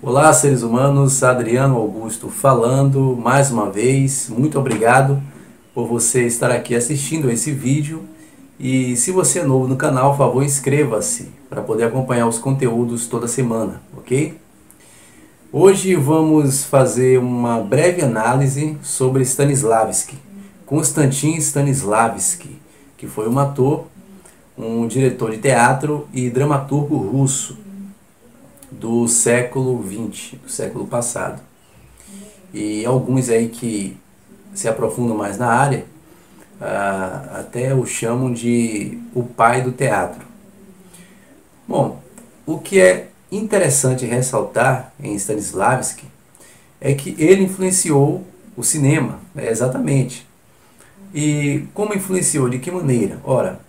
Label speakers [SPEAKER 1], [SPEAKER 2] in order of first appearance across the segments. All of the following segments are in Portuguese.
[SPEAKER 1] Olá, seres humanos, Adriano Augusto falando mais uma vez. Muito obrigado por você estar aqui assistindo esse vídeo. E se você é novo no canal, por favor, inscreva-se para poder acompanhar os conteúdos toda semana, ok? Hoje vamos fazer uma breve análise sobre Stanislavski, Konstantin Stanislavski, que foi um ator, um diretor de teatro e dramaturgo russo do século XX, do século passado. E alguns aí que se aprofundam mais na área, até o chamam de o pai do teatro. Bom, o que é interessante ressaltar em Stanislavski é que ele influenciou o cinema, exatamente. E como influenciou? De que maneira? Ora,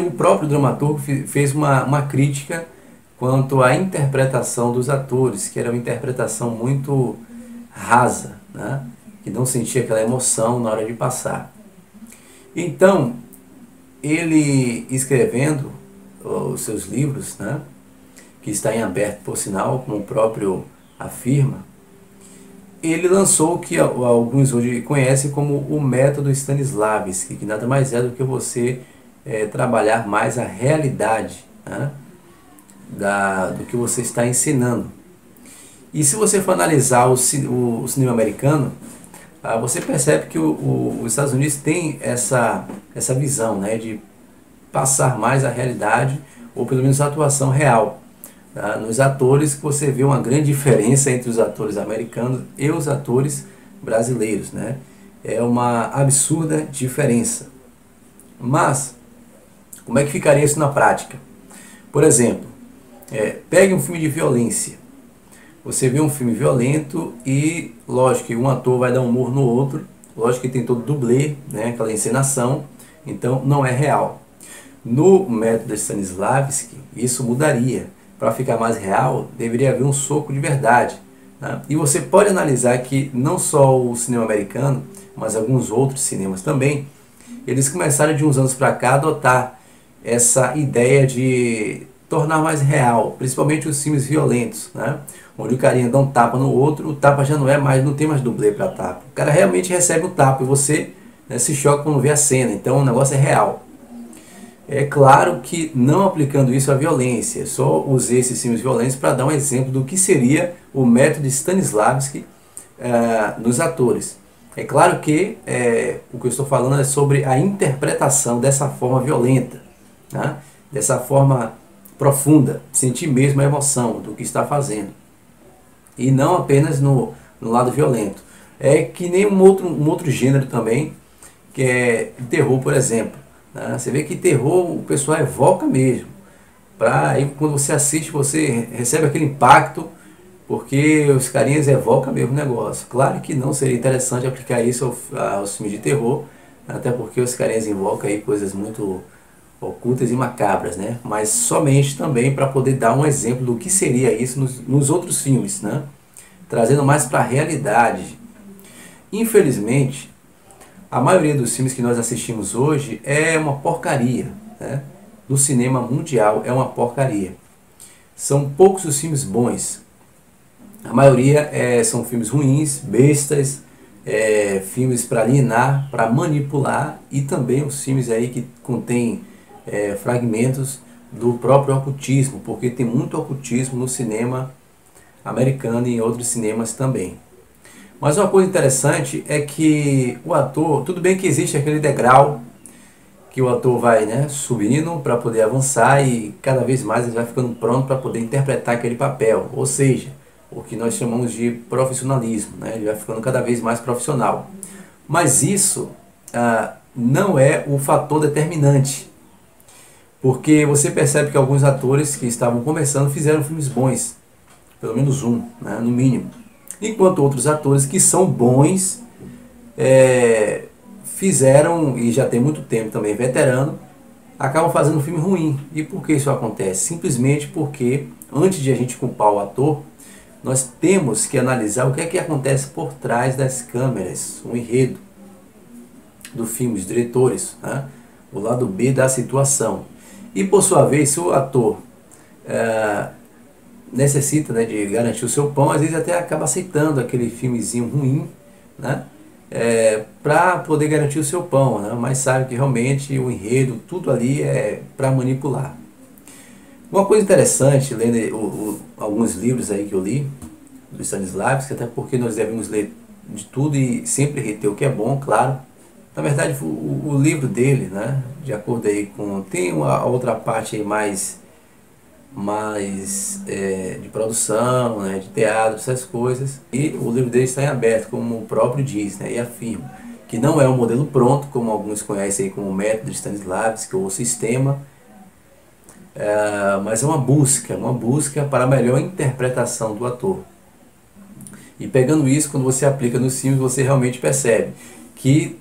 [SPEAKER 1] o próprio dramaturgo fez uma crítica quanto à interpretação dos atores, que era uma interpretação muito rasa, né? Que não sentia aquela emoção na hora de passar. Então, ele escrevendo os seus livros, né? Que está em aberto por sinal, como o próprio afirma, ele lançou o que alguns hoje conhecem como o método Stanislavski, que nada mais é do que você trabalhar mais a realidade, né? Do que você está ensinando. E se você for analisar o cinema americano, você percebe que os Estados Unidos tem essa visão, né, de passar mais a realidade, ou pelo menos a atuação real. Nos atores, que você vê uma grande diferença entre os atores americanos e os atores brasileiros, né? É uma absurda diferença. Mas, como é que ficaria isso na prática? Por exemplo, pegue um filme de violência. Você vê um filme violento e, lógico, que um ator vai dar um murro no outro. Lógico que tem todo dublê, né, aquela encenação. Então, não é real. No método Stanislavski, isso mudaria. Para ficar mais real, deveria haver um soco de verdade, né? E você pode analisar que não só o cinema americano, mas alguns outros cinemas também, eles começaram de uns anos para cá a adotar essa ideia de tornar mais real, principalmente os filmes violentos, né? Onde o carinha dá um tapa no outro, o tapa já não tem mais dublê para tapa. O cara realmente recebe o tapa e você, né, se choca quando vê a cena, então o negócio é real. É claro que não aplicando isso à violência, só usei esses filmes violentos para dar um exemplo do que seria o método Stanislavski nos atores. É claro que o que eu estou falando é sobre a interpretação dessa forma violenta, né? Dessa forma profunda, sentir mesmo a emoção do que está fazendo. E não apenas no lado violento. É que nem um outro gênero também, que é terror, por exemplo. Né? Você vê que terror o pessoal evoca mesmo. Aí quando você assiste, você recebe aquele impacto, porque os carinhas evocam mesmo o negócio. Claro que não seria interessante aplicar isso aos filmes de terror, até porque os carinhas invocam aí coisas muito ocultas e macabras, né? Mas somente também para poder dar um exemplo do que seria isso nos outros filmes, né? Trazendo mais para a realidade. Infelizmente, a maioria dos filmes que nós assistimos hoje é uma porcaria, né? No cinema mundial é uma porcaria. São poucos os filmes bons. A maioria são filmes ruins, bestas, filmes para alienar, para manipular, e também os filmes aí que contêm fragmentos do próprio ocultismo, porque tem muito ocultismo no cinema americano e em outros cinemas também. Mas uma coisa interessante é que o ator, tudo bem que existe aquele degrau que o ator vai, né, subindo para poder avançar, e cada vez mais ele vai ficando pronto para poder interpretar aquele papel, ou seja, o que nós chamamos de profissionalismo, né? Ele vai ficando cada vez mais profissional. Mas isso não é o fator determinante. Porque você percebe que alguns atores que estavam começando fizeram filmes bons, pelo menos um, né, no mínimo. Enquanto outros atores que são bons fizeram, e já tem muito tempo também veterano, acabam fazendo um filme ruim. E por que isso acontece? Simplesmente porque, antes de a gente culpar o ator, nós temos que analisar o que é que acontece por trás das câmeras, o enredo do filme, os diretores, né? O lado B da situação. E por sua vez, se o ator necessita, né, de garantir o seu pão, às vezes até acaba aceitando aquele filmezinho ruim, né, para poder garantir o seu pão, né, mas sabe que realmente o enredo, tudo ali é para manipular. Uma coisa interessante, lendo alguns livros aí que eu li, do Stanislavski, até porque nós devemos ler de tudo e sempre reter o que é bom, claro. Na verdade, o livro dele, né, de acordo aí com... Tem uma outra parte aí mais de produção, né, de teatro, essas coisas. E o livro dele está em aberto, como o próprio diz, né, e afirma que não é um modelo pronto, como alguns conhecem aí como o método de Stanislavski ou o sistema, mas é uma busca para a melhor interpretação do ator. E pegando isso, quando você aplica nos filmes, você realmente percebe que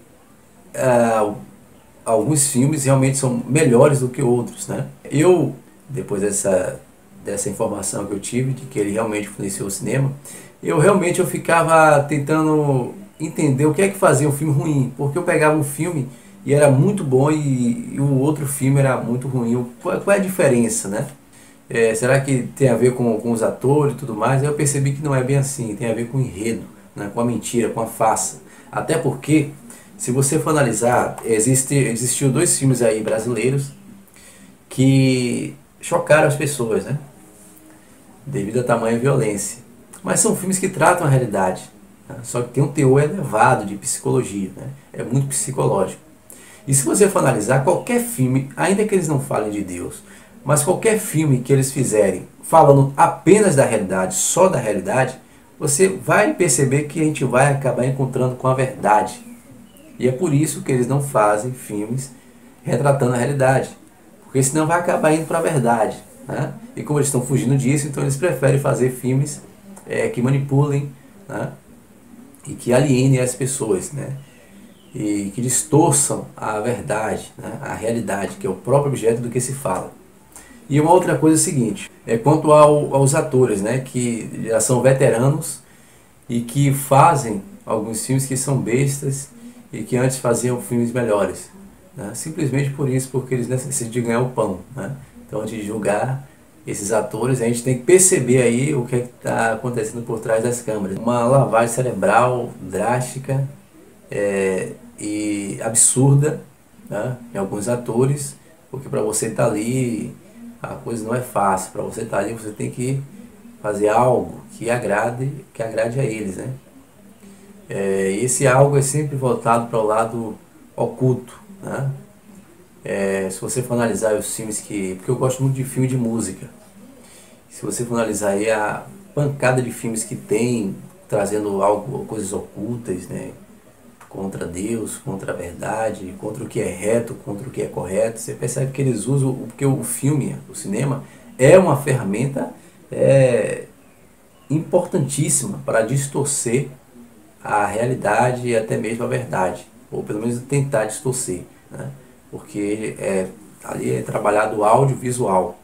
[SPEAKER 1] alguns filmes realmente são melhores do que outros, né? Eu, depois dessa informação que eu tive, de que ele realmente influenciou o cinema, eu ficava tentando entender o que é que fazia um filme ruim, porque eu pegava um filme e era muito bom e o outro filme era muito ruim. Qual é a diferença, né? Será que tem a ver com os atores e tudo mais? Aí eu percebi que não é bem assim, tem a ver com o enredo, né? Com a mentira, com a farsa. Até porque, se você for analisar, existiu dois filmes aí brasileiros que chocaram as pessoas, né? Devido a tamanha violência. Mas são filmes que tratam a realidade, né? Só que tem um teor elevado de psicologia, né? É muito psicológico. E se você for analisar, qualquer filme, ainda que eles não falem de Deus, mas qualquer filme que eles fizerem falando apenas da realidade, só da realidade, você vai perceber que a gente vai acabar encontrando com a verdade. E é por isso que eles não fazem filmes retratando a realidade, porque senão vai acabar indo para a verdade, né? E como eles estão fugindo disso, então eles preferem fazer filmes que manipulem, né? E que alienem as pessoas, né? E que distorçam a verdade, né? A realidade, que é o próprio objeto do que se fala. E uma outra coisa é o seguinte, quanto aos atores, né, que já são veteranos e que fazem alguns filmes que são bestas e que antes faziam filmes melhores, né, simplesmente por isso, porque eles necessitam de ganhar o pão, né? Então, antes de julgar esses atores, a gente tem que perceber aí o que está acontecendo por trás das câmeras. Uma lavagem cerebral drástica e absurda, né, em alguns atores, porque para você estar ali a coisa não é fácil. Para você estar ali, você tem que fazer algo que agrade a eles, né? E esse algo é sempre voltado para o lado oculto, né? Se você for analisar os filmes porque eu gosto muito de filme de música. Se você for analisar aí a pancada de filmes que tem, trazendo coisas ocultas, né? Contra Deus, contra a verdade, contra o que é reto, contra o que é correto. Você percebe que eles usam, porque o filme, o cinema, é uma ferramenta importantíssima para distorcer a realidade e até mesmo a verdade, ou pelo menos tentar distorcer, né? Porque ali é trabalhado o audiovisual.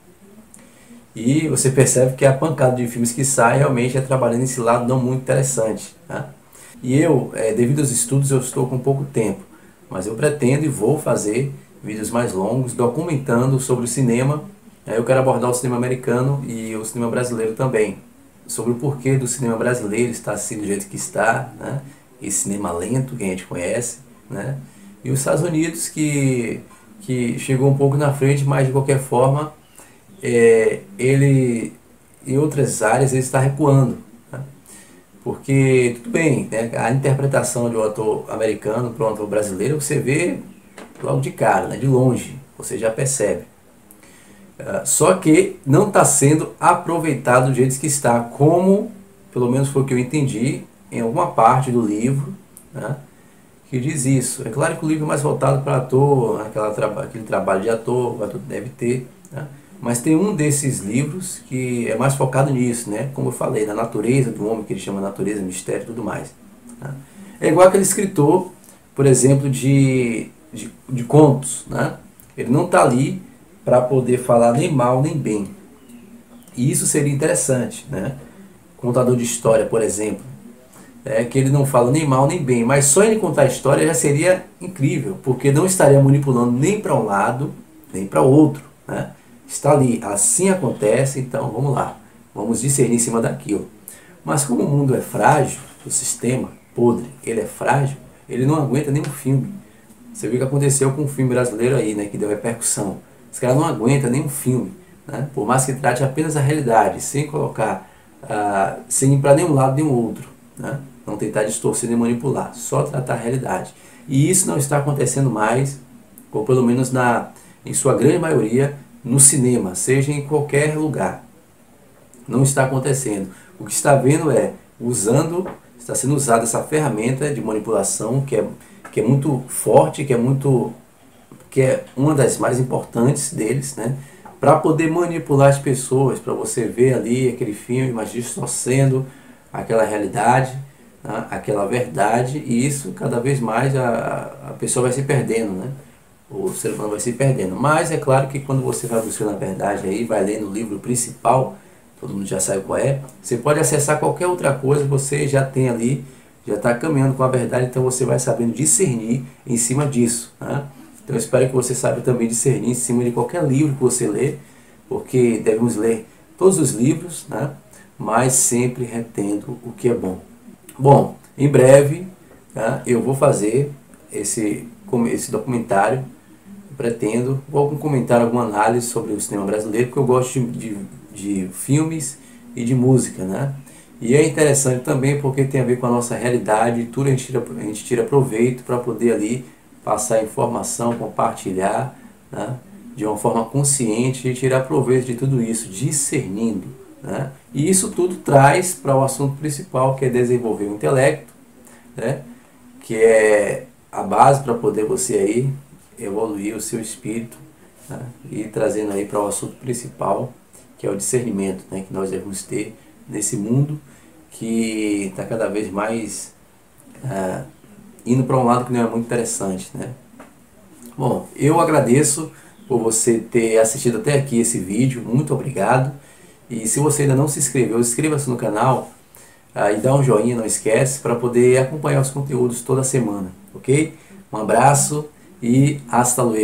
[SPEAKER 1] E você percebe que a pancada de filmes que sai realmente é trabalhando esse lado não muito interessante, né? E eu, devido aos estudos, eu estou com pouco tempo, mas eu pretendo e vou fazer vídeos mais longos, documentando sobre o cinema. Eu quero abordar o cinema americano e o cinema brasileiro também, sobre o porquê do cinema brasileiro estar assim do jeito que está, né? Esse cinema lento que a gente conhece, né? E os Estados Unidos que chegou um pouco na frente, mas de qualquer forma, ele em outras áreas ele está recuando. Porque, tudo bem, né, a interpretação de um ator americano para um ator brasileiro, você vê logo de cara, né, de longe, você já percebe. Só que não está sendo aproveitado do jeito que está, como, pelo menos foi o que eu entendi, em alguma parte do livro, né, que diz isso. É claro que o livro é mais voltado para ator, aquele trabalho de ator, o ator deve ter, né? Mas tem um desses livros que é mais focado nisso, né? Como eu falei, na natureza do homem, que ele chama natureza, mistério e tudo mais, né? É igual aquele escritor, por exemplo, de contos, né? Ele não está ali para poder falar nem mal nem bem. E isso seria interessante, né? Contador de história, por exemplo, que ele não fala nem mal nem bem, mas só ele contar a história já seria incrível, porque não estaria manipulando nem para um lado, nem para outro, né? Está ali, assim acontece, então vamos lá. Vamos discernir em cima daquilo. Mas como o mundo é frágil, o sistema podre, ele é frágil, ele não aguenta nenhum filme. Você viu o que aconteceu com um filme brasileiro aí, né, que deu repercussão. Os caras não aguentam nenhum filme, né, por mais que trate apenas a realidade, sem colocar, sem ir para nenhum lado nem outro, né, não tentar distorcer nem manipular, só tratar a realidade. E isso não está acontecendo mais, ou pelo menos em sua grande maioria, no cinema, seja em qualquer lugar. Não está acontecendo. O que está vendo está sendo usada essa ferramenta de manipulação que é muito forte, que é uma das mais importantes deles, né? Para poder manipular as pessoas, para você ver ali aquele filme, mas distorcendo aquela realidade, né? Aquela verdade, e isso cada vez mais a pessoa vai se perdendo, né? O ser humano vai se perdendo. Mas é claro que quando você vai buscando a verdade aí, vai lendo o livro principal, todo mundo já sabe qual é, você pode acessar qualquer outra coisa, você já tem ali, já está caminhando com a verdade, então você vai sabendo discernir em cima disso, né? Então eu espero que você saiba também discernir em cima de qualquer livro que você lê, porque devemos ler todos os livros, né? Mas sempre retendo o que é bom. Bom, em breve, tá, eu vou fazer esse documentário. Pretendo algum comentário, alguma análise sobre o cinema brasileiro, porque eu gosto de filmes e de música, né? E é interessante também porque tem a ver com a nossa realidade, e tudo a gente tira proveito para poder ali passar informação, compartilhar, né? De uma forma consciente e tirar proveito de tudo isso, discernindo, né? E isso tudo traz para o assunto principal, que é desenvolver o intelecto, né? Que é a base para poder você aí evoluir o seu espírito, né? E trazendo aí para o assunto principal, que é o discernimento, né? Que nós devemos ter nesse mundo que está cada vez mais indo para um lado que não é muito interessante, né? Bom, eu agradeço por você ter assistido até aqui esse vídeo, muito obrigado. E se você ainda não se inscreveu, inscreva-se no canal e dá um joinha, não esquece, para poder acompanhar os conteúdos toda semana, ok? Um abraço e hasta luego.